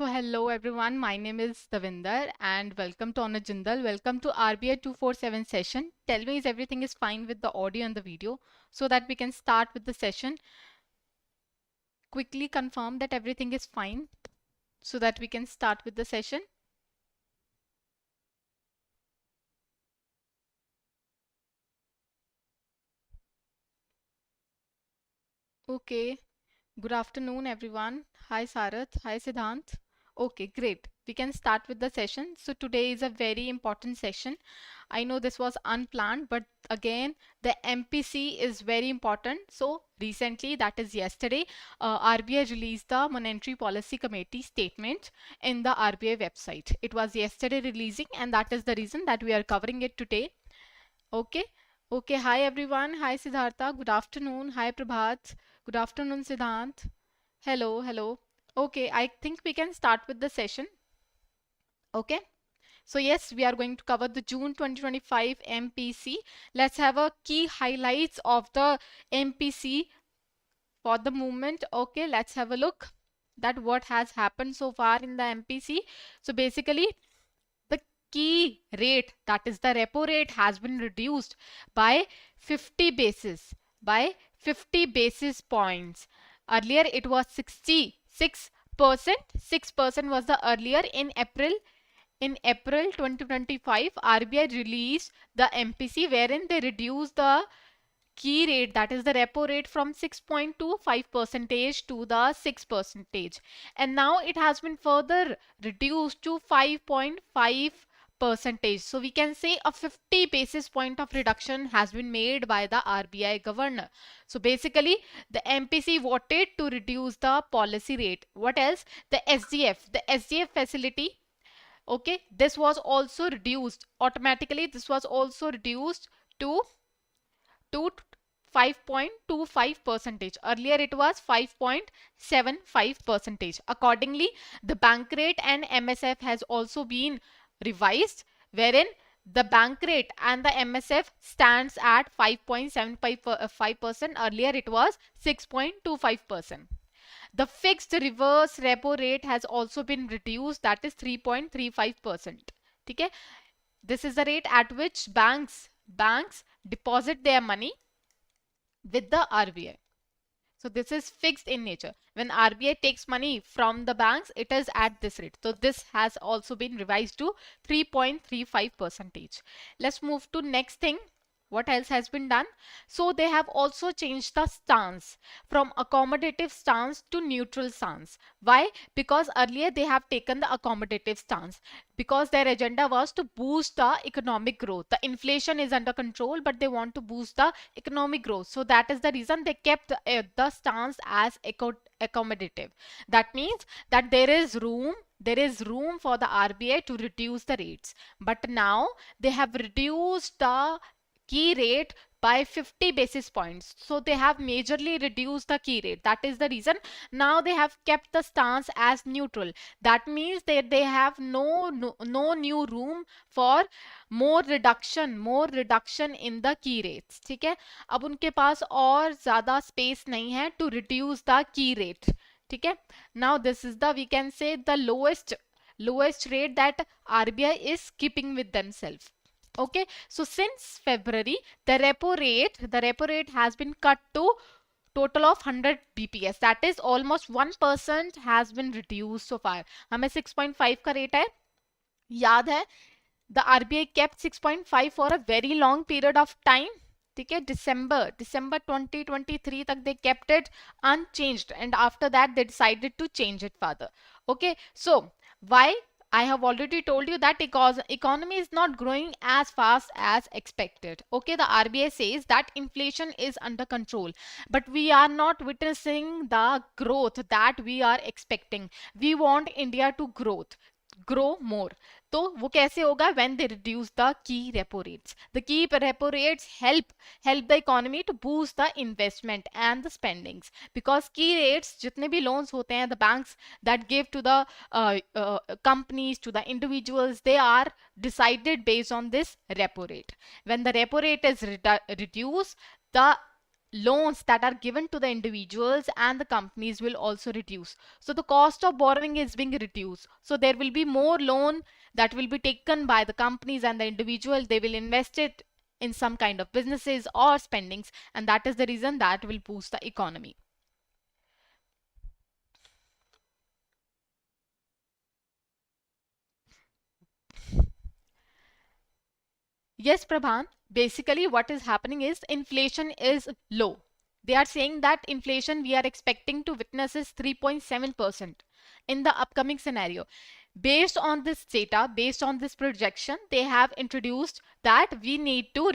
So hello everyone, my name is Davinder and welcome to Anuj Jindal. Welcome to RBI 247 session. Tell me is everything is fine with the audio and the video so that we can start with the session. Quickly confirm that everything is fine so that we can start with the session. Okay. Good afternoon, everyone. Hi, Sarath. Hi, Siddhant. Okay, great. We can start with the session. So today is a very important session. I know this was unplanned, but again, the MPC is very important. So recently, that is yesterday, RBI released the Monetary Policy Committee statement in the RBI website. It was yesterday releasing, and that is the reason that we are covering it today. Okay. Okay. Hi, everyone. Hi, Siddhartha. Good afternoon. Hi, Prabhat. Good afternoon, Siddhant. Hello, hello. Okay, I think we can start with the session. Okay. So yes, we are going to cover the June 2025 MPC. Let's have a key highlights of the MPC for the moment. Okay, let's have a look that what has happened so far in the MPC. So basically, the key rate, that is the repo rate, has been reduced by 50 basis points. Earlier it was 66%. 6% was the earlier. In April 2025, RBI released the MPC wherein they reduced the key rate, that is the repo rate, from 6.25 percentage to the 6 percentage, and now it has been further reduced to 5.5 percentage. So we can say a 50 basis point of reduction has been made by the RBI governor. So basically the MPC voted to reduce the policy rate. What else? The SDF facility, okay, this was also reduced automatically. This was also reduced to 5.25 percentage. Earlier it was 5.75 percentage. Accordingly, the bank rate and MSF has also been revised, wherein the bank rate and the MSF stands at 5.75%. Earlier it was 6.25%. The fixed reverse repo rate has also been reduced, that is 3.35%. Okay, this is the rate at which banks deposit their money with the RBI. So this is fixed in nature. When RBI takes money from the banks, it is at this rate. So this has also been revised to 3.35 percentage. Let's move to next thing. What else has been done? So they have also changed the stance from accommodative stance to neutral stance. Why? Because earlier they have taken the accommodative stance because their agenda was to boost the economic growth. The inflation is under control, but they want to boost the economic growth. So that is the reason they kept the stance as accommodative. That means that there is room for the RBI to reduce the rates. But now they have reduced the key rate by 50 basis points. So they have majorly reduced the key rate. That is the reason now they have kept the stance as neutral. That means that they have no new room for more reduction in the key rates. ठीक है, अब उनके पास और ज़्यादा space नहीं है to reduce the key rate. ठीक है, now this is the, we can say, the lowest rate that RBI is keeping with themselves. Okay, so since February, the repo rate has been cut to total of 100 bps. That is almost 1% has been reduced so far. हमें 6.5 का rate है, याद है, the RBI kept 6.5 for a very long period of time. ठीक है, December 2023 तक they kept it unchanged, and after that they decided to change it further. Okay, so why? I have already told you that because economy is not growing as fast as expected. Okay, the RBI says that inflation is under control, but we are not witnessing the growth that we are expecting. We want India to grow more. तो वो कैसे होगा? When they reduce the key repo rates. The key repo rates help the economy to boost the investment and the spendings, because key rates, जितने भी loans होते हैं, the banks that give to the companies, to the individuals, they are decided based on this repo rate. When the repo rate is reduced, the loans that are given to the individuals and the companies will also reduce. So the cost of borrowing is being reduced. So there will be more loan that will be taken by the companies and the individual. They will invest it in some kind of businesses or spendings, and that is the reason that will boost the economy. Yes, Prabhan. Basically, what is happening is inflation is low. They are saying that inflation we are expecting to witness is 3.7% in the upcoming scenario. Based on this data, based on this projection, they have introduced that we need to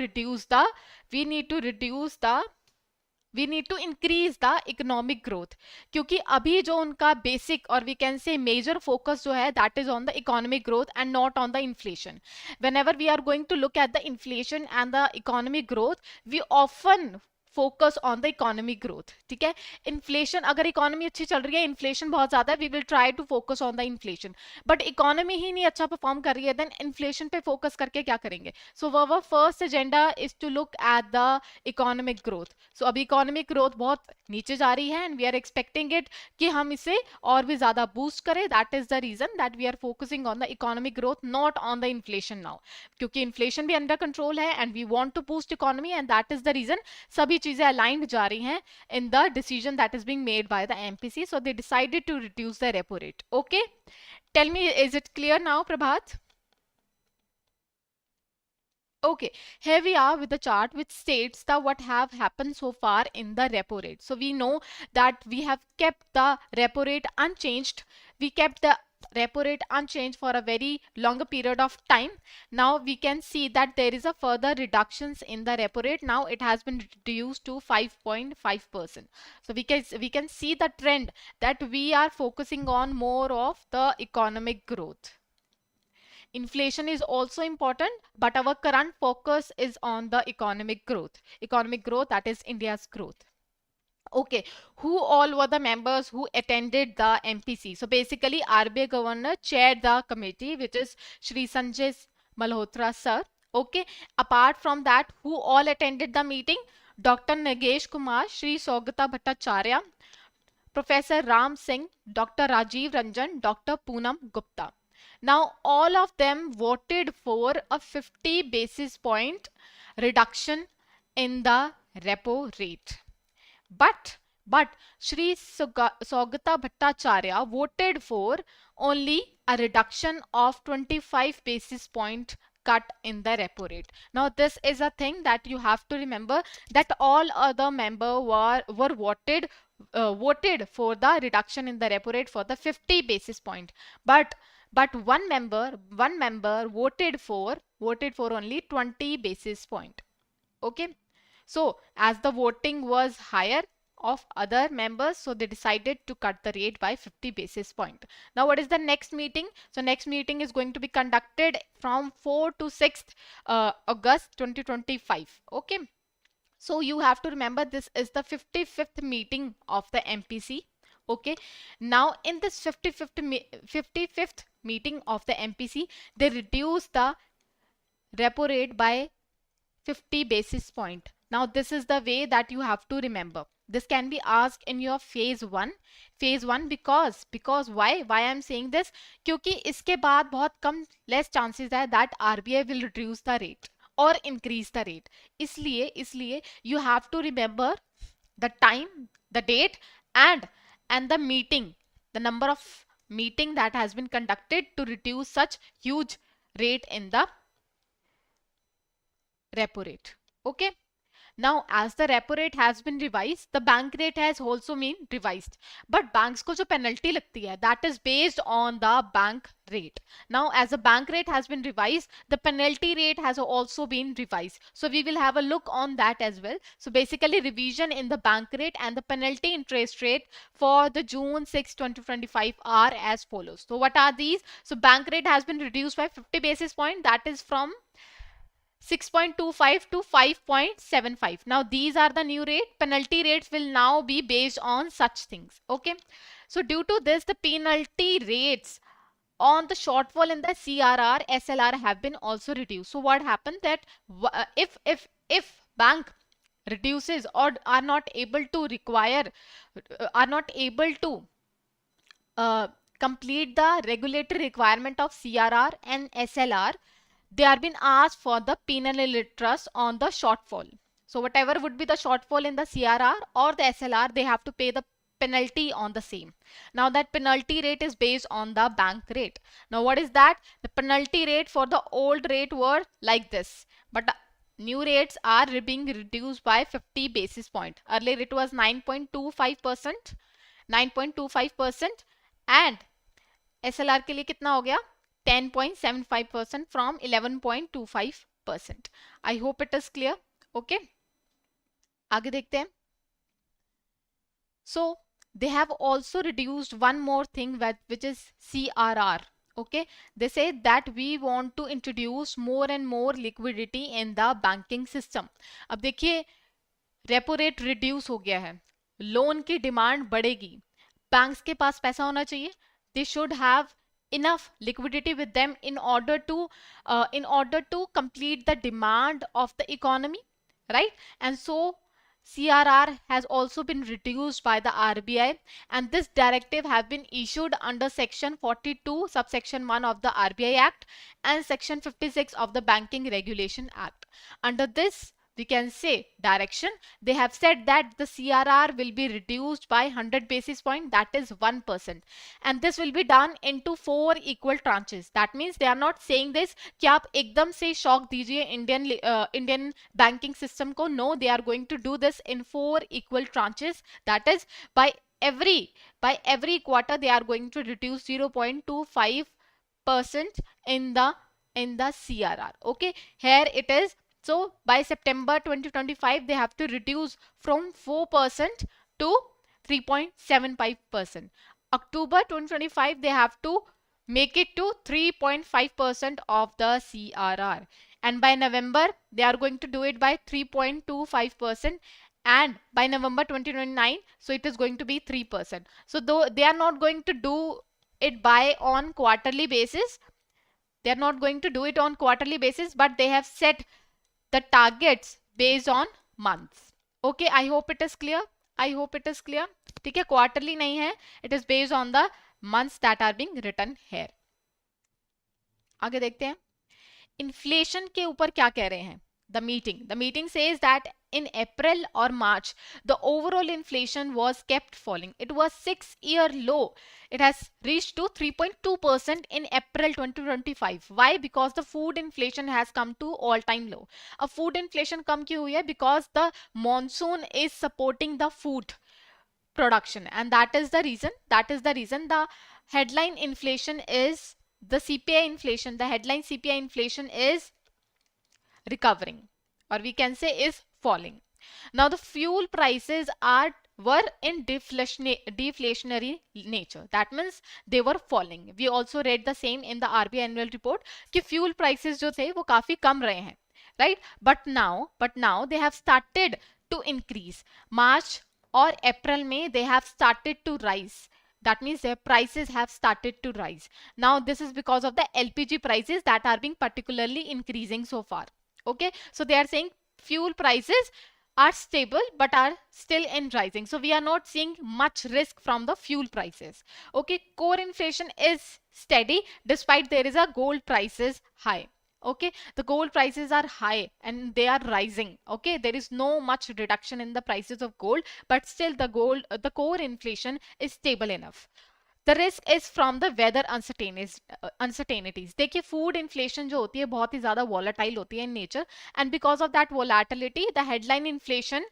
increase the economic growth, क्योंकि अभी जो उनका basic और we can say major focus जो है that is on the economic growth and not on the inflation. Whenever we are going to look at the inflation and the economic growth, we often focus on the economic growth. ठीक है, inflation अगर economy अच्छी चल रही है, inflation बहुत ज्यादा है, we will try to focus on the inflation. But economy ही नहीं अच्छा परफॉर्म कर रही है, देन इन्फ्लेशन पे फोकस करके क्या करेंगे? सो वो first agenda is to look at the economic growth. So अभी इकोनॉमिक ग्रोथ बहुत नीचे जा रही है and we are expecting it कि हम इसे और भी ज्यादा बूस्ट करें. That is the reason that we are focusing on the economic growth, not on the inflation now, क्योंकि इन्फ्लेशन भी अंडर कंट्रोल है and we want to boost economy and that is the reason सभी चीजें aligned जा रही हैं in the decision that is being made by the MPC. So they decided to reduce the repo rate. Okay, tell me, is it clear now, Prabhat? Okay, here we are with the chart which states that what have happened so far in the repo rate. So we know that we have kept the repo rate unchanged. We kept the repo rate unchanged for a very longer period of time. Now we can see that there is a further reductions in the repo rate. Now it has been reduced to 5.5%. So we can see the trend that we are focusing on more of the economic growth. Inflation is also important, but our current focus is on the economic growth. Economic growth, that is India's growth. Okay, who all were the members who attended the MPC? So basically, RBI Governor chaired the committee, which is Shri Sanjay Malhotra sir. Okay, apart from that, who all attended the meeting? Dr. Nagesh Kumar, Shri Saugata Bhattacharya, Professor Ram Singh, Dr. Rajiv Ranjan, Dr. Poonam Gupta. Now, all of them voted for a 50 basis point reduction in the repo rate. But Shri Saugata Bhattacharya voted for only a reduction of 25 basis point cut in the repo rate. Now, this is a thing that you have to remember, that all other members were voted for the reduction in the repo rate for the 50 basis point. But one member voted for only 20 basis point. Okay, so as the voting was higher of other members, so they decided to cut the rate by 50 basis point. Now what is the next meeting? So next meeting is going to be conducted from 4 to 6th August 2025. Okay, so you have to remember this is the 55th meeting of the MPC. Okay, now in this 55th meeting of the MPC, they reduced the repo rate by 50 basis point. Now this is the way that you have to remember. This can be asked in your phase 1 because why I am saying this, क्योंकि इसके बाद बहुत कम less chances है that RBI will reduce the rate or increase the rate. इसलिए you have to remember the time, the date and the meeting, the number of meeting that has been conducted to reduce such huge rate in the repo rate. Okay, now as the repo rate has been revised, the bank rate has also been revised, but banks को जो penalty लगती है that is based on the bank rate. Now as the bank rate has been revised, the penalty rate has also been revised, so we will have a look on that as well. So basically revision in the bank rate and the penalty interest rate for the June 6 2025 are as follows. So what are these? So bank rate has been reduced by 50 basis point, that is from 6.25 to 5.75. Now these are the new rate. Penalty rates will now be based on such things. Okay, so due to this, the penalty rates on the shortfall in the CRR SLR have been also reduced. So what happened that if bank reduces or are not able to require, are not able to uh, complete the regulatory requirement of CRR and SLR, they are being asked for the penal interest on the shortfall. So whatever would be the shortfall in the CRR or the SLR, they have to pay the penalty on the same. Now that penalty rate is based on the bank rate. Now what is that? The penalty rate for the old rate were like this, but new rates are being reduced by 50 basis point. Earlier it was 9.25%, 9.25%, and SLR के लिए कितना हो गया 10.75% from 11.25%. I hope it is clear. Okay, आगे देखते हैं. So they have also reduced one more thing which is CRR. Okay, they say that we want to introduce more and more liquidity in the banking system. अब देखिए repo rate reduce हो गया है, loan की demand बढ़ेगी, banks के पास पैसा होना चाहिए, they should have enough liquidity with them in order to complete the demand of the economy, right? And so CRR has also been reduced by the RBI, and this directive have been issued under section 42 subsection 1 of the RBI Act and section 56 of the Banking Regulation Act. Under this, we can say direction, they have said that the CRR will be reduced by 100 basis point, that is 1%, and this will be done into 4 equal tranches. That means they are not saying this कि आप एकदम से shock दीजिए Indian banking system को. No, they are going to do this in 4 equal tranches. That is by every quarter they are going to reduce 0.25% in the CRR. Okay, here it is. So by September 2025, they have to reduce from 4% to 3.75%. October 2025, they have to make it to 3.5% of the CRR. And by November, they are going to do it by 3.25%. And by November 2029, so it is going to be 3%. So though they are not going to do it on quarterly basis, they are not going to do it on quarterly basis, but they have set the targets based on months. Okay, I hope it is clear. I hope it is clear. ठीक है, quarterly नहीं है, it is based on the months that are being written here. आगे देखते हैं inflation के ऊपर क्या कह रहे हैं. The meeting says that in April or March, the overall inflation was kept falling. It was 6-year low. It has reached to 3.2% in April 2025. Why? Because the food inflation has come to all-time low. A food inflation कम क्यों हुई है? Because the monsoon is supporting the food production, and that is the reason. The headline inflation is the CPI inflation. The headline CPI inflation is recovering, or we can say is falling. Now the fuel prices were in deflationary nature. That means they were falling. We also read the same in the RBI annual report कि fuel prices जो थे वो काफी कम रहे हैं, right? But now they have started to increase. March or April में they have started to rise. That means their prices have started to rise. Now this is because of the LPG prices that are being particularly increasing so far. Okay, so they are saying fuel prices are stable but are still in rising. So we are not seeing much risk from the fuel prices. Okay, core inflation is steady despite there is a gold prices high. Okay, the gold prices are high and they are rising. Okay, there is no much reduction in the prices of gold, but still the core inflation is stable enough. The risk is from the weather uncertainties. देखिए food inflation जो होती है बहुत ही ज़्यादा volatile होती है in nature, and because of that volatility, the headline inflation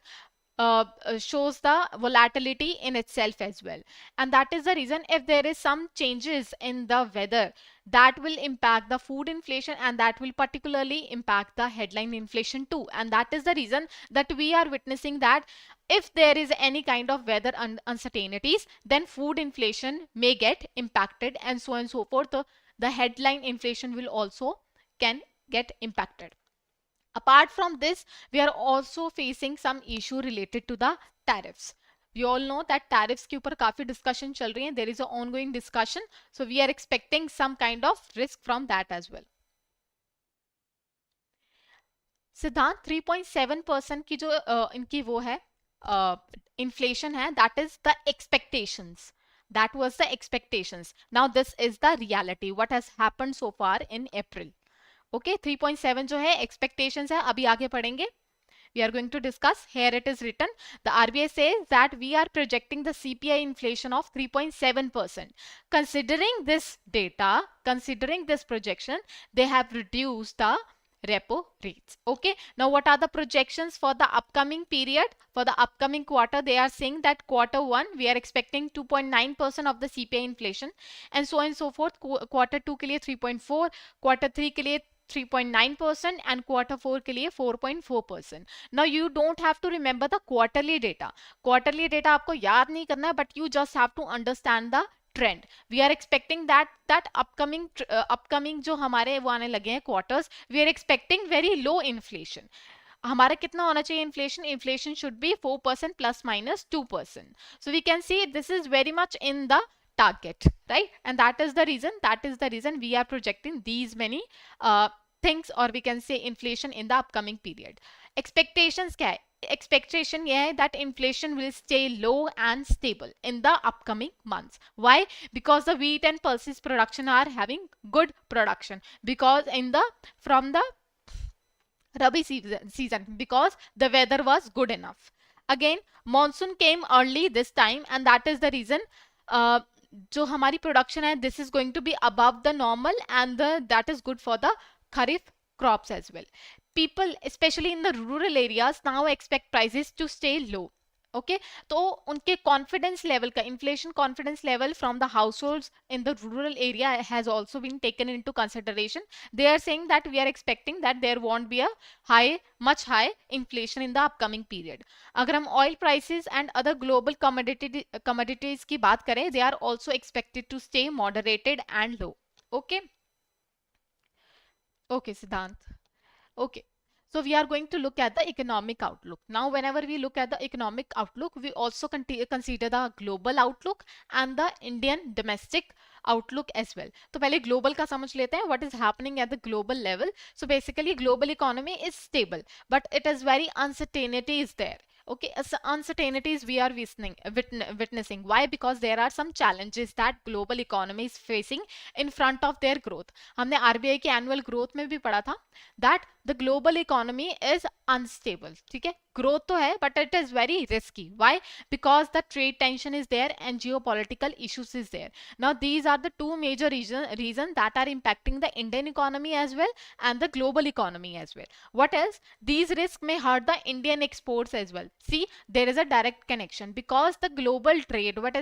shows the volatility in itself as well. And that is the reason if there is some changes in the weather, that will impact the food inflation, and that will particularly impact the headline inflation too. And that is the reason that we are witnessing that if there is any kind of weather uncertainties, then food inflation may get impacted, and so on and so forth. The headline inflation will also can get impacted. Apart from this, we are also facing some issue related to the tariffs. We all know that tariffs के ऊपर काफी discussion चल रही है. There is an ongoing discussion, so we are expecting some kind of risk from that as well. सिद्धांत 3.7% की जो इनकी वो है इन्फ्लेशन है, that is the expectations, that was the expectations. Now this is the reality what has happened so far in April. Okay, 3.7 जो है expectations है, अभी आगे पढ़ेंगे. We are going to discuss. Here it is written. The RBI says that we are projecting the CPI inflation of 3.7%. Considering this data, considering this projection, they have reduced the repo rates. Okay, now what are the projections for the upcoming period? For the upcoming quarter, they are saying that quarter 1 we are expecting 2.9% of the CPI inflation, and so on and so forth. Quarter 2 के लिए 3.4, quarter 3 के लिए 3.9% and quarter 4 के लिए 4.4%. Now you don't have to remember the quarterly data. Quarterly data आपको याद नहीं करना है, but you just have to understand the trend. We are expecting that upcoming जो हमारे वो आने लगे हैं quarters, we are expecting very low inflation. हमारा कितना होना चाहिए inflation should be 4% plus minus 2%. So we can see this is very much in the target, right? And that is the reason we are projecting these many things, or we can say inflation in the upcoming period. Expectations क्या है? Expectation ये है that inflation will stay low and stable in the upcoming months. Why? Because the wheat and pulses production are having good production, because from the Rabi season, because the weather was good enough. Again, monsoon came early this time, and that is the reason जो हमारी production है, this is going to be above the normal, and that is good for the kharif crops as well. People, especially in the rural areas, now expect prices to stay low. Okay, तो उनके confidence level का inflation confidence level from the households in the rural area has also been taken into consideration. They are saying that we are expecting that there won't be a much high inflation in the upcoming period. अगर हम oil prices and other global commodities की बात करें, they are also expected to stay moderated and low. Okay, Siddhant. Okay. So we are going to look at the economic outlook. Now, whenever we look at the economic outlook, we also consider the global outlook and the Indian domestic outlook as well. तो पहले global का समझ लेते हैं, what is happening at the global level. So basically, global economy is stable, but it is very uncertainty is there. Okay, uncertainties we are witnessing. Why? Because there are some challenges that global economy is facing in front of their growth. हमने RBI के annual growth में भी पढ़ा था that the global economy is unstable. ठीक है, growth तो है, but it is very risky. Why? Because the trade tension is there and geopolitical issues is there. Now these are the two major reasons that are impacting the Indian economy as well and the global economy as well. What else? These risks may hurt the Indian exports as well. See, there is a direct connection, because the global trade, what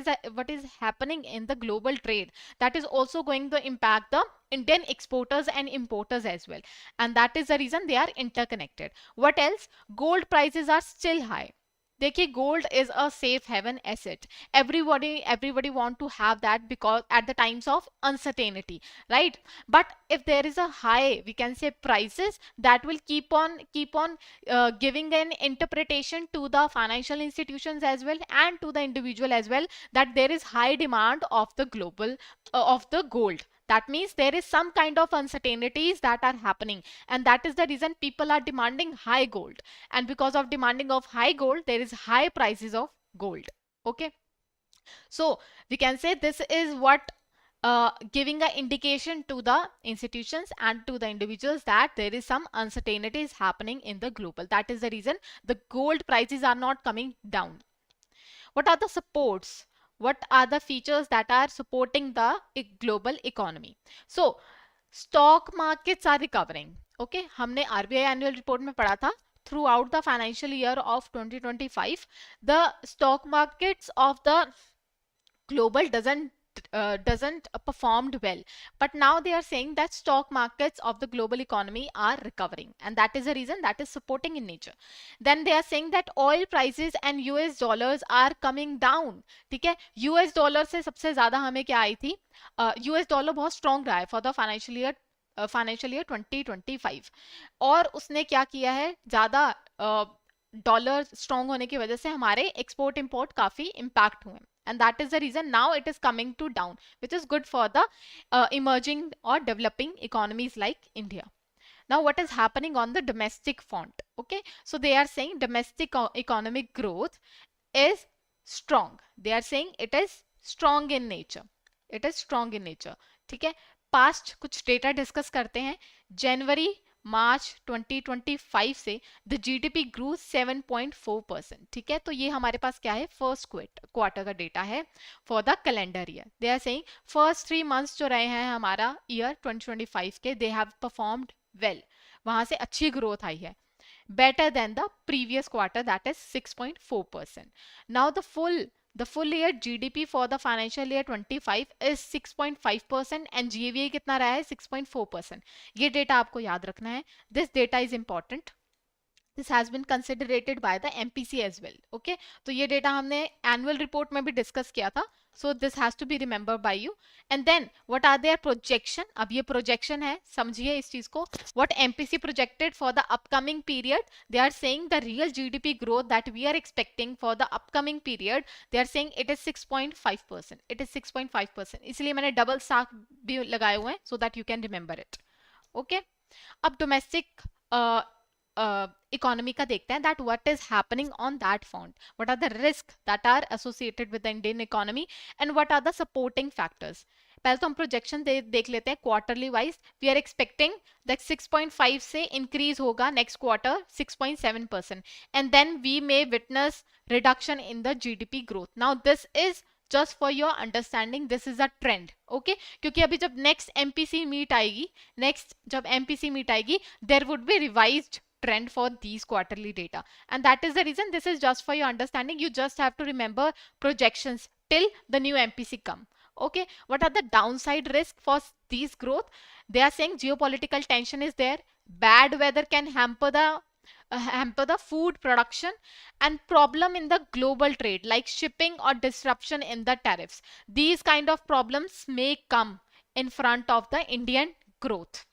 is happening in the global trade, that is also going to impact the Indian exporters and importers as well, and that is the reason they are interconnected. What else? Gold prices are still high. देखिए, gold is a safe haven asset. Everybody want to have that, because at the times of uncertainty, right? But if there is a high, we can say, prices, that will keep on giving an interpretation to the financial institutions as well and to the individual as well, that there is high demand of the global of the gold. That means there is some kind of uncertainties that are happening, and that is the reason people are demanding high gold, and because of demanding of high gold, there is high prices of gold. Okay, so we can say this is what giving an indication to the institutions and to the individuals that there is some uncertainties happening in the global. That is the reason the gold prices are not coming down. What are the supports? What are the features that are supporting the global economy? So stock markets are recovering. Okay, हमने RBI annual report में पढ़ा था, throughout the financial year of 2025, the stock markets of the global doesn't performed well, but now they are saying that stock markets of the global economy are recovering, and that is a reason that is supporting in nature. Then they are saying that oil prices and US dollars are coming down. ठीक है, US dollar से सबसे ज्यादा हमें क्या आई थी? US dollar बहुत strong रहा है फॉर द फाइनेंशियल ईयर 2025, और उसने क्या किया है, ज्यादा डॉलर स्ट्रॉन्ग होने की वजह से हमारे एक्सपोर्ट इंपोर्ट काफी इम्पैक्ट हुए, and that is the reason now it is coming to down, which is good for the emerging or developing economies like India. Now what is happening on the domestic front? Okay, so they are saying domestic economic growth is strong. They are saying it is strong in nature. It is strong in nature. ठीक है, past कुछ data discuss करते हैं. जनवरी मार्च 2025 से the GDP ग्रू 7.4%. ठीक है, तो ये हमारे पास क्या है, फर्स्ट क्वार्टर का डेटा है for the calendar year. They are saying first 3 months जो रहे हैं हमारा ईयर 2025 के, दे हैव परफॉर्म्ड वेल. वहां से अच्छी ग्रोथ आई है, better than the previous quarter, that is 6.4%. Now the full year GDP for the financial year 25 is 6.5% and GAVA कितना रहा है, 6.4%. ये डेटा आपको याद रखना है. This data is important. This has been considered by the MPC as well. Okay, तो ये डेटा हमने एनुअल रिपोर्ट में भी डिस्कस किया था. So this has to be remembered by you. And then what are their projection? अब ये projection है, समझिए इस चीज को. What MPC projected for the upcoming period? They are saying the real GDP growth that we are expecting for the upcoming period, they are saying it is 6.5%. It is 6.5%. इसलिए मैंने double star भी लगाए हुए हैं so that you can remember it. Okay. अब domestic economy का देखते हैं, that what is happening on that front, what are the risks that are associated with the Indian economy and what are the supporting factors. पहले तो हम projection देख लेते हैं quarterly wise. We are expecting that 6.5 से increase होगा next quarter 6.7% and then we may witness reduction in the GDP growth. Now this is just for your understanding, this is a trend. Okay, क्योंकि अभी जब next MPC meet आएगी, जब MPC meet आएगी, there would be revised trend for these quarterly data, and that is the reason this is just for your understanding. You just have to remember projections till the new MPC come. Okay, what are the downside risk for these growth? They are saying geopolitical tension is there, bad weather can hamper the food production, and problem in the global trade like shipping or disruption in the tariffs. These kind of problems may come in front of the Indian growth.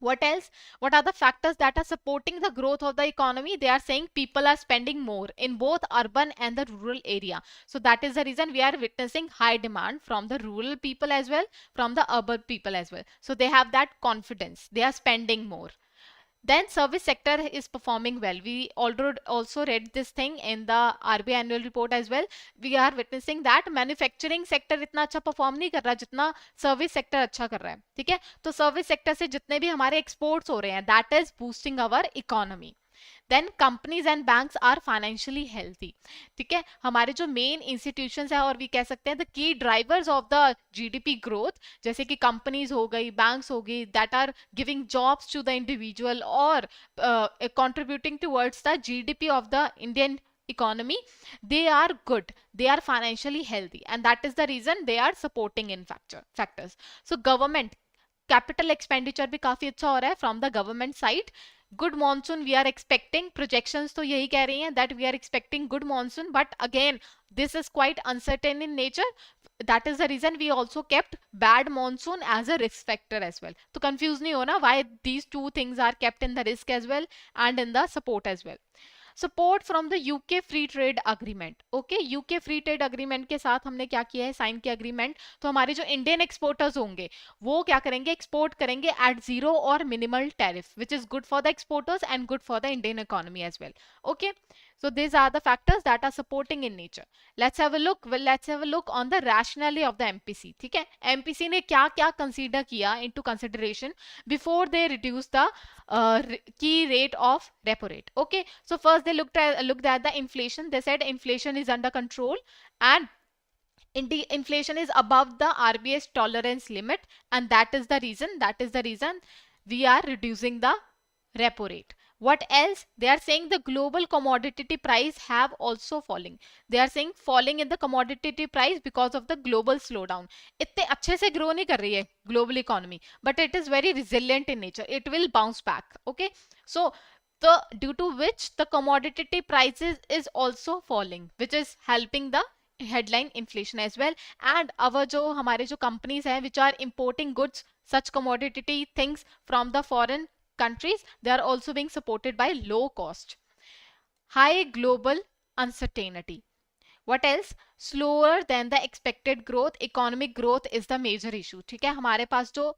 What else? What are the factors that are supporting the growth of the economy? They are saying people are spending more in both urban and the rural area. So that is the reason we are witnessing high demand from the rural people as well, from the urban people as well. So they have that confidence. They are spending more. Then service sector is performing well. We also read this thing in the RBI annual report as well. We are witnessing that manufacturing sector इतना अच्छा perform नहीं कर रहा जितना service sector अच्छा कर रहा है. ठीक है, तो service sector से जितने भी हमारे exports हो रहे हैं, that is boosting our economy. Then companies and banks are financially healthy. ठीक है, हमारे जो मेन इंस्टीट्यूशंस है और भी कह सकते हैं the key drivers of the GDP growth, जैसे कि कंपनीज हो गई, बैंक्स हो गई, that are giving jobs to the individual और contributing towards the GDP of the Indian economy, they are good, they are financially healthy, and that is the reason they are supporting in factors. So government capital expenditure भी काफी अच्छा हो रहा है from the government side. Good monsoon we are expecting, projections तो यही कह रही हैं that we are expecting good monsoon, but again this is quite uncertain in nature. That is the reason we also kept bad monsoon as a risk factor as well. तो confuse नहीं होना why these two things are kept in the risk as well and in the support as well. Support from the UK free trade agreement. Okay, UK free trade agreement के साथ हमने क्या किया है, sign किया agreement. तो हमारे जो इंडियन एक्सपोर्टर्स होंगे वो क्या करेंगे, एक्सपोर्ट करेंगे एट जीरो और minimal tariff, which is good for the exporters and good for the Indian economy as well. Okay, so these are the factors that are supporting in nature. Let's have a look on the rationale of the MPC. ठीक है, MPC ने क्या क्या consider किया into consideration before they reduce the key rate of repo rate. Okay, so first they looked at the inflation. They said inflation is under control and inflation is above the RBI's tolerance limit, and that is the reason we are reducing the repo rate. What else? They are saying the global commodity price have also falling. They are saying falling in the commodity price because of the global slowdown. इतने अच्छे से grow नहीं कर रही है global economy, but it is very resilient in nature. It will bounce back. Okay, so due to which the commodity prices is also falling, which is helping the headline inflation as well. And our जो हमारे जो companies हैं which are importing goods, such commodity things from the foreign countries, they are also being supported by low cost. High global uncertainty. What else? Slower than the expected growth. Economic growth is the major issue. ठीक है, हमारे पास जो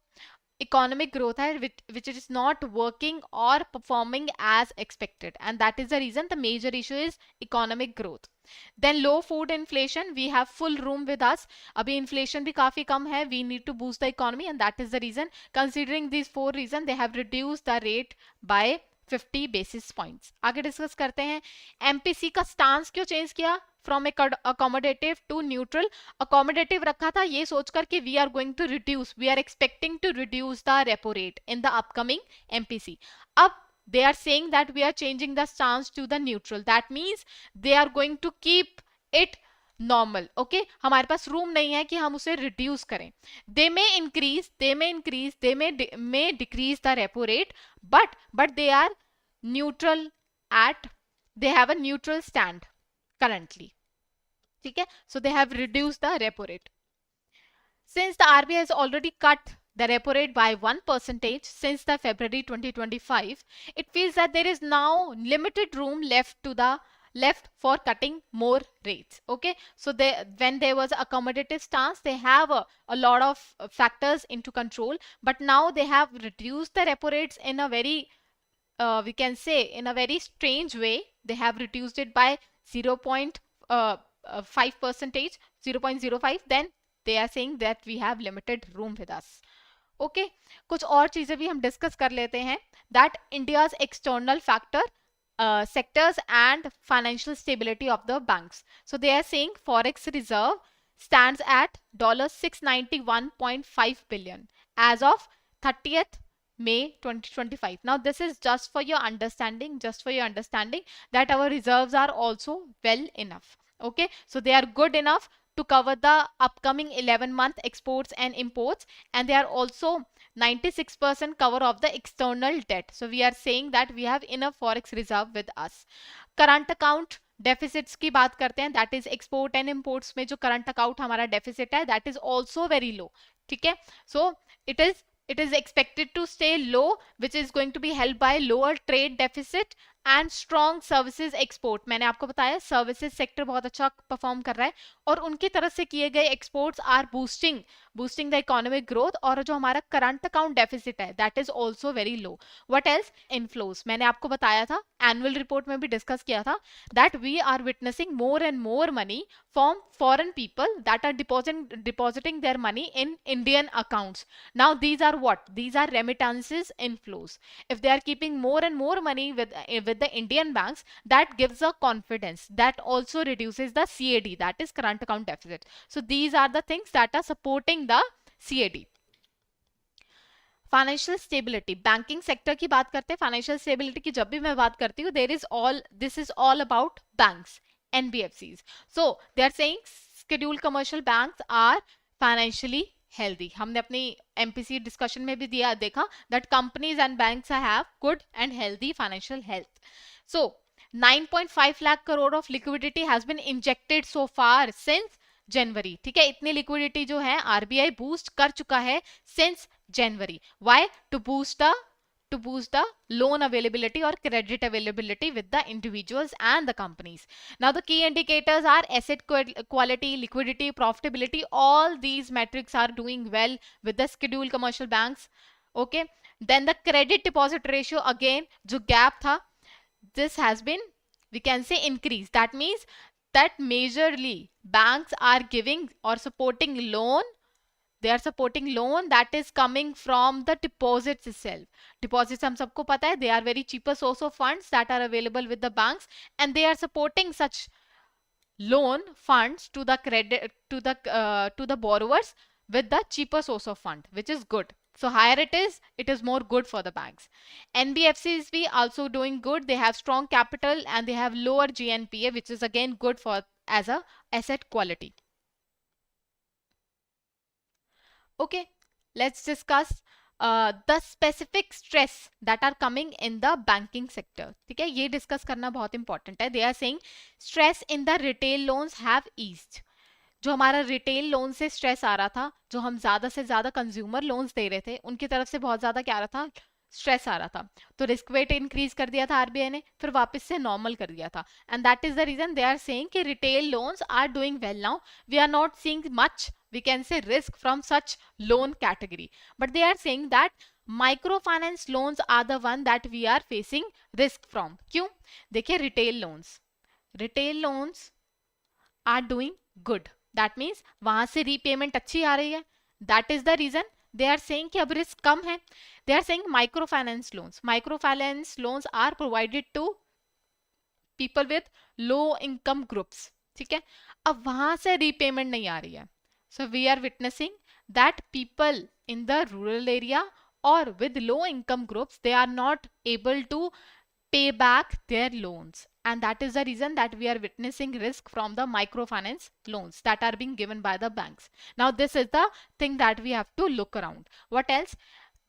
economic growth है which is not working or performing as expected, and that is the reason the major issue is economic growth. Then low food inflation, we have full room with us. अभी inflation भी काफी कम है, we need to boost the economy, and that is the reason, considering these four reasons, they have reduced the rate by 50 basis points. आगे discuss करते हैं MPC का stance क्यों change किया from accommodative to neutral. Accommodative रखा था ये सोचकर कि we are going to reduce, we are expecting to reduce the repo rate in the upcoming MPC. अब they are saying that we are changing the stance to the neutral. That means they are going to keep it normal. Okay, हमारे पास room नहीं है कि हम उसे reduce करें. they may increase, they may decrease the repo rate, but they are neutral at, they have a neutral stand currently. ठीक है, so they have reduced the repo rate. Since the RBI has already cut the repo rate by 1% since the February 2025, it feels that there is now limited room left for cutting more rates. Okay, so when there was accommodative stance, they have a lot of factors into control, but now they have reduced the repo rates in a very we can say in a very strange way. They have reduced it by 0.5%, 0.05. Then they are saying that we have limited room with us. Okay, कुछ और चीजें भी हम discuss कर लेते हैं. that India's external factor, sectors and financial stability of the banks. So they are saying forex reserve stands at $691.5 billion as of 30th May 2025. Now this is just for your understanding, that our reserves are also well enough. Okay, so they are good enough to cover the upcoming 11-month exports and imports, and they are also 96% cover of the external debt. So we are saying that we have enough forex reserve with us. Current account deficits की बात करते हैं, that is export and imports में जो current account हमारा deficit है, that is also very लो. ठीक है, सो it is expected to stay low, which is going to be helped by lower trade deficit and strong services export. मैंने आपको बताया services sector बहुत अच्छा परफॉर्म कर रहा है और उनकी तरफ से किए गए exports are boosting the economic growth. और जो हमारा करंट अकाउंट डेफिसिट है, that is also very low. What else? Inflows. मैंने आपको बताया था, एनुअल रिपोर्ट में भी डिस्कस किया था, that we are witnessing more and more money from foreign people that are depositing their money in Indian accounts. Now these are what? These are remittances inflows. If they are keeping more and more money with the Indian banks, that gives a confidence. That also reduces the CAD, that is current account deficit. So these are the things that are supporting the CAD. Financial stability, banking sector की बात करते हैं. Financial stability की जब भी मैं बात करती हूँ, this is all about banks, NBFCs. So they are saying scheduled commercial banks are financially healthy. हमने अपनी MPC डिस्कशन में भी देखा that companies and banks have good and healthy financial health. So 9.5 lakh crore of liquidity has been injected so far since January. ठीक है, इतनी liquidity जो है RBI boost कर चुका है since January. Why? To boost the loan availability or credit availability with the individuals and the companies. Now the key indicators are asset quality, liquidity, profitability. All these metrics are doing well with the scheduled commercial banks. Okay, then the credit deposit ratio, again जो gap था, this has been, we can say, increased. That means that majorly banks are giving or supporting loan. They are supporting loan that is coming from the deposits itself. Deposits हम सबको पता है, they are very cheaper source of funds that are available with the banks, and they are supporting such loan funds to the credit to the borrowers with the cheaper source of fund, which is good. So higher it is more good for the banks. NBFCs be also doing good. They have strong capital and they have lower GNPA, which is again good for as a asset quality. Okay, let's discuss the specific stress that are coming in the banking sector. ठीक है, ये discuss करना बहुत important है. They are saying stress in the retail loans have eased. जो हमारा retail loan से stress आ रहा था, जो हम ज्यादा से ज्यादा कंज्यूमर लोन्स दे रहे थे, उनकी तरफ से बहुत ज्यादा क्या आ रहा था, स्ट्रेस आ रहा था. तो रिस्क वेट इंक्रीज कर दिया था आरबीआई ने, फिर वापस से नॉर्मल कर दिया था. And that is the reason they are saying कि retail loans are doing well now. We are not seeing much we can say risk from such loan category. But they are saying that microfinance loans are the one that we are facing risk from. क्यों? देखिए retail loans are doing good, that means वहां से repayment अच्छी आ रही है, that is the reason they are saying कि अब रिस्क कम है. They are saying microfinance loans are provided to people with low income groups. ठीक है, अब वहां से रीपेमेंट नहीं आ रही है. So we are witnessing that people in the rural area or with low income groups, they are not able to pay back their loans, and that is the reason that we are witnessing risk from the microfinance loans that are being given by the banks. Now this is the thing that we have to look around. What else?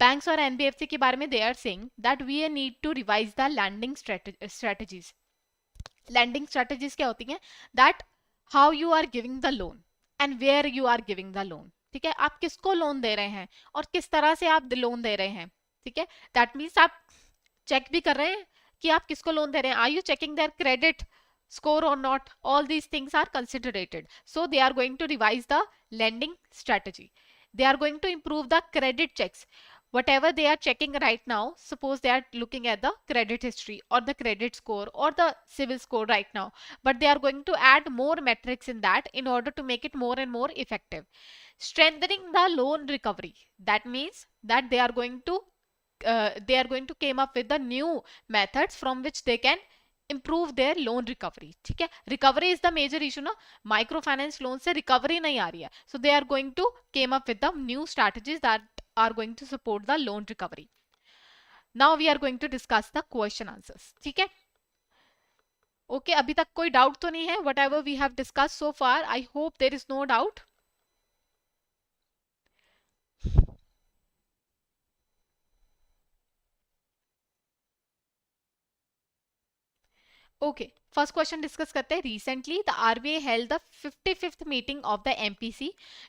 Banks और NBFC के बारे में they are saying that we need to revise the lending strategies. Lending strategies क्या होती हैं? That how you are giving the loan and where you are giving the loan. ठीक है, आप किसको लोन दे रहे हैं और किस तरह से आप लोन दे रहे हैं. ठीक है, दैट मीन्स आप चेक भी कर रहे हैं कि आप किसको लोन दे रहे हैं. Are you checking their credit score or not? All these things are considered. So they are going to revise the lending strategy. They are going to improve the credit checks. Whatever they are checking right now, suppose they are looking at the credit history or the credit score or the civil score right now, but they are going to add more metrics in that in order to make it more and more effective. Strengthening the loan recovery, that means that they are going to came up with the new methods from which they can improve their loan recovery. ठीक है, recovery is the major issue ना, microfinance loan से recovery नहीं आ रही है. So they are going to came up with the new strategies that are going to support the loan recovery. Now we are going to discuss the question answers. ठीक है, okay, अभी तक कोई doubt तो नहीं है? Whatever we have discussed so far, I hope there is no doubt. Okay, first question discuss करते हैं. Recently, the RBI held the 55th meeting of the MPC,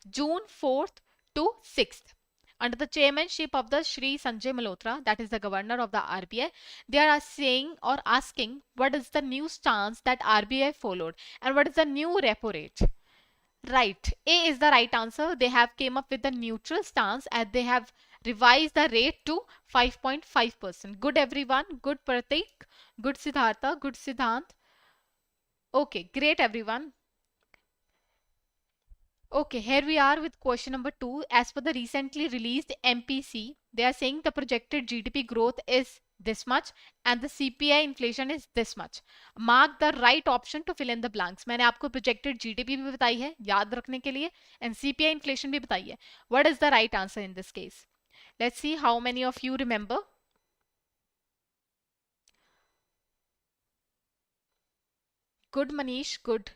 June 4th to 6th. Under the chairmanship of the Shri Sanjay Malhotra, that is the governor of the RBI, they are saying or asking what is the new stance that RBI followed and what is the new repo rate. Right, A is the right answer. They have came up with the neutral stance and they have revised the rate to 5.5%. Good everyone, good Pratik, good Siddhartha, good Siddhant. Okay, great everyone. Okay, here we are with question number 2. As per the recently released MPC, they are saying the projected GDP growth is this much and the CPI inflation is this much. Mark the right option to fill in the blanks. मैंने आपको projected GDP भी बताई है याद रखने के लिए and CPI inflation भी बताई है. What is the right answer in this case? Let's see how many of you remember. Good Manish, good.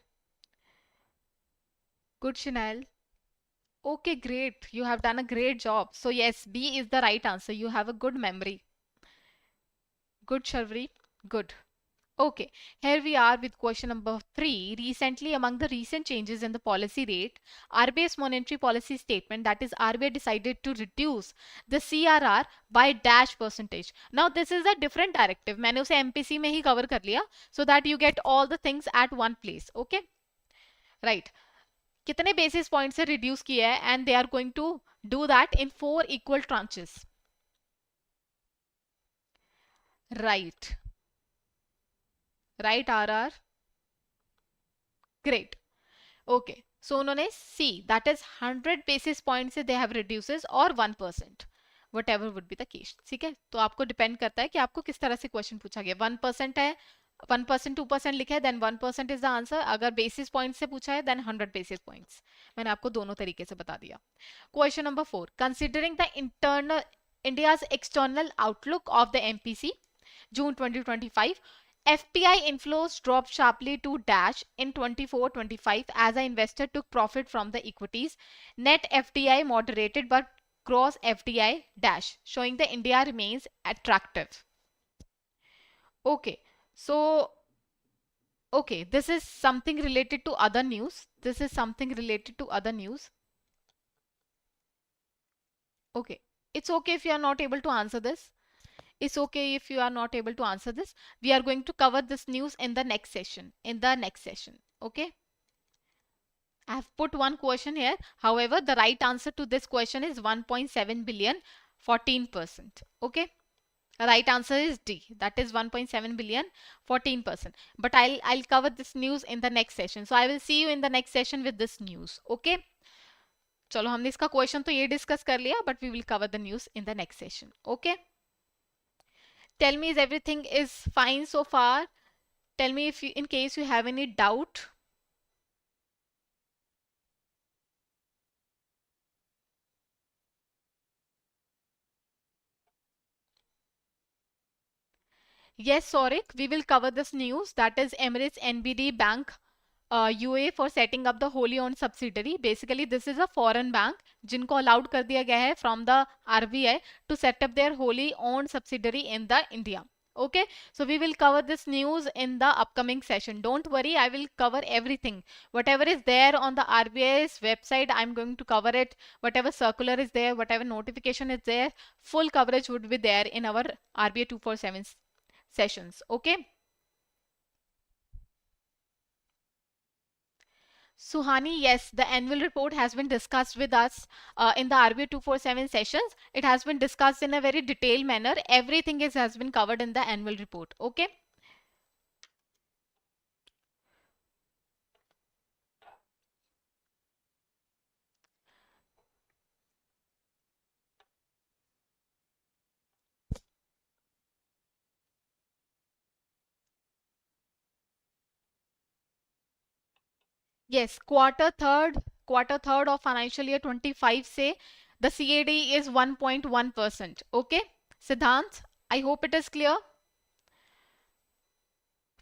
Good Chanel. Okay, great. You have done a great job. So yes, B is the right answer. You have a good memory. Good Sharvari, good. Okay, here we are with question number 3. Recently, among the recent changes in the policy rate, RBI's monetary policy statement, that is RBI decided to reduce the CRR by dash percentage. Now this is a different directive. मैंने उसे MPC में ही cover कर लिया so that you get all the things at one place. Okay, right. कितने basis points से reduce किया है and they are going to do that in 4 equal tranches. Right. Right, RR. Great. Okay. So उन्होंने C, that is 100 basis points से they have reduces or 1%. Whatever would be the case. ठीक है, तो आपको depend करता है कि आपको किस तरह से क्वेश्चन पूछा गया. 1% है, 1% 2% लिखा है, then 1% is the answer. अगर बेसिस पॉइंट से पूछा है, then 100 basis points. मैंने आपको दोनों तरीके से बता दिया. Question number 4. Considering the India's external outlook of the MPC, June 2025, FPI inflows dropped sharply to dash in 24-25 as the investor took profit from the equities. Net FDI moderated but gross FDI dash, showing the India remains attractive. Okay, so okay, this is something related to other news. This is something related to other news. Okay, it's okay if you are not able to answer this. It's okay if you are not able to answer this. We are going to cover this news in the next session. Okay. I have put one question here. However, the right answer to this question is 1.7 billion, 14%. Okay. Right answer is D. That is 1.7 billion, 14%. But I'll cover this news in the next session. So I will see you in the next session with this news. Okay. चलो हमने इसका question तो ये discuss कर लिया, but we will cover the news in the next session. Okay. Tell me, is everything is fine so far? Tell me if you, in case you have any doubt. Yes, Sorik, we will cover this news. That is Emirates NBD Bank UA for setting up the wholly owned subsidiary. Basically, this is a foreign bank जिनको allowed कर दिया गया है from the RBI to set up their wholly owned subsidiary in the India. Okay, so we will cover this news in the upcoming session. Don't worry, I will cover everything. Whatever is there on the RBI's website, I'm going to cover it. Whatever circular is there, whatever notification is there, full coverage would be there in our RBI 247 sessions. Okay. Suhani, yes, the annual report has been discussed with us in the RBI 247 sessions. It has been discussed in a very detailed manner. Everything has been covered in the annual report. Okay. Yes, quarter third of financial year 25 say the CAD is 1.1%. Okay. Siddhant, I hope it is clear.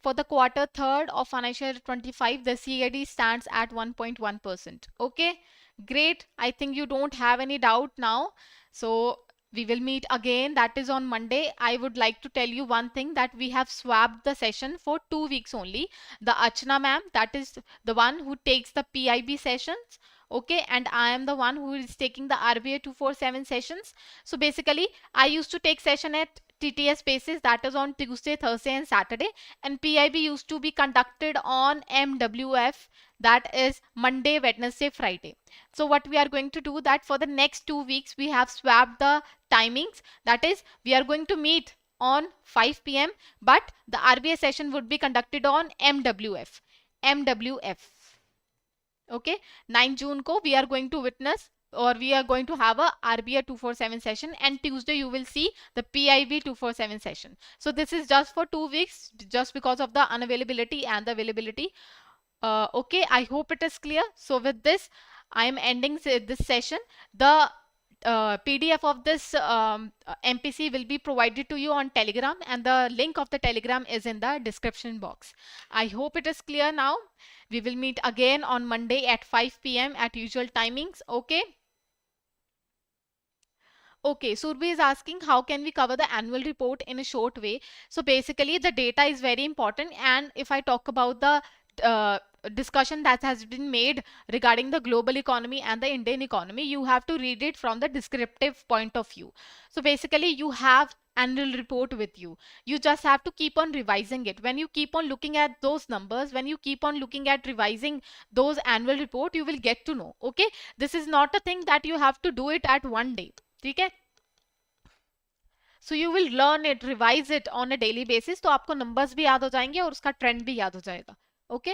For the quarter third of financial year 25, the CAD stands at 1.1%. Okay, great. I think you don't have any doubt now. So we will meet again. That is on Monday. I would like to tell you one thing, that we have swapped the session for 2 weeks only. The Achna ma'am, that is the one who takes the PIB sessions. Okay, and I am the one who is taking the RBI 247 sessions. So basically, I used to take session at TTS basis, that is on Tuesday, Thursday, and Saturday, and PIB used to be conducted on MWF, that is Monday, Wednesday, Friday. So what we are going to do, that for the next 2 weeks we have swapped the timings, that is we are going to meet on 5 p.m. but the RBI session would be conducted on MWF. Okay, 9 June ko we are going to witness, or we are going to have a RBI 247 session, and Tuesday you will see the PIB 247 session. So this is just for 2 weeks, just because of the unavailability and the availability. Okay, I hope it is clear. So with this, I am ending this session. The PDF of this MPC will be provided to you on Telegram, and the link of the Telegram is in the description box. I hope it is clear now. We will meet again on Monday at 5 p.m. at usual timings. Okay. Okay, Surbi is asking how can we cover the annual report in a short way. So basically the data is very important, and if I talk about the discussion that has been made regarding the global economy and the Indian economy, you have to read it from the descriptive point of view. So basically you have annual report with you. You just have to keep on revising it. When you keep on looking at those numbers, when you keep on looking at revising those annual report, you will get to know. Okay, this is not a thing that you have to do it at one day. ठीक है, so you will learn it, revise it on a daily basis, तो आपको numbers भी याद हो जाएंगे और उसका ट्रेंड भी याद हो जाएगा. Okay.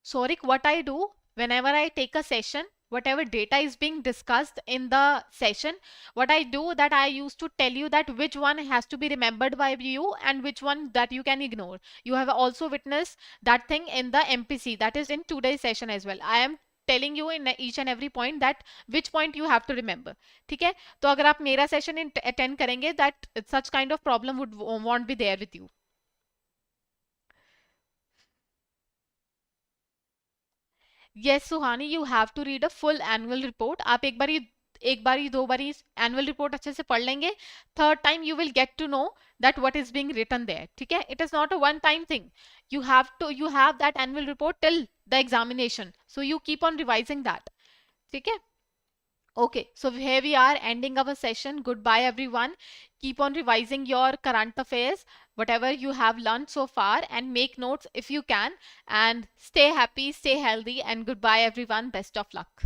Sorik, what I do whenever I take a session, whatever data is being discussed in the session, what I do, that I used to tell you that which one has to be remembered by you and which one that you can ignore. You have also witnessed that thing in the MPC, that is in today's session as well. I am telling you in each and every point that which point you have to remember. ठीक है, तो अगर आप मेरा session attend करेंगे, that such kind of problem would won't be there with you. Yes, Suhani, you have to read a full annual report. आप एक बारी दो बारी annual report अच्छे से पढ़ लेंगे, third time you will get to know that what is being written there. ठीक है, it is not a one time thing. You have that annual report till the examination, so you keep on revising that. ठीक है. Okay, so here we are ending our session. Goodbye, everyone. Keep on revising your current affairs, whatever you have learned so far, and make notes if you can. And stay happy, stay healthy, and goodbye, everyone. Best of luck.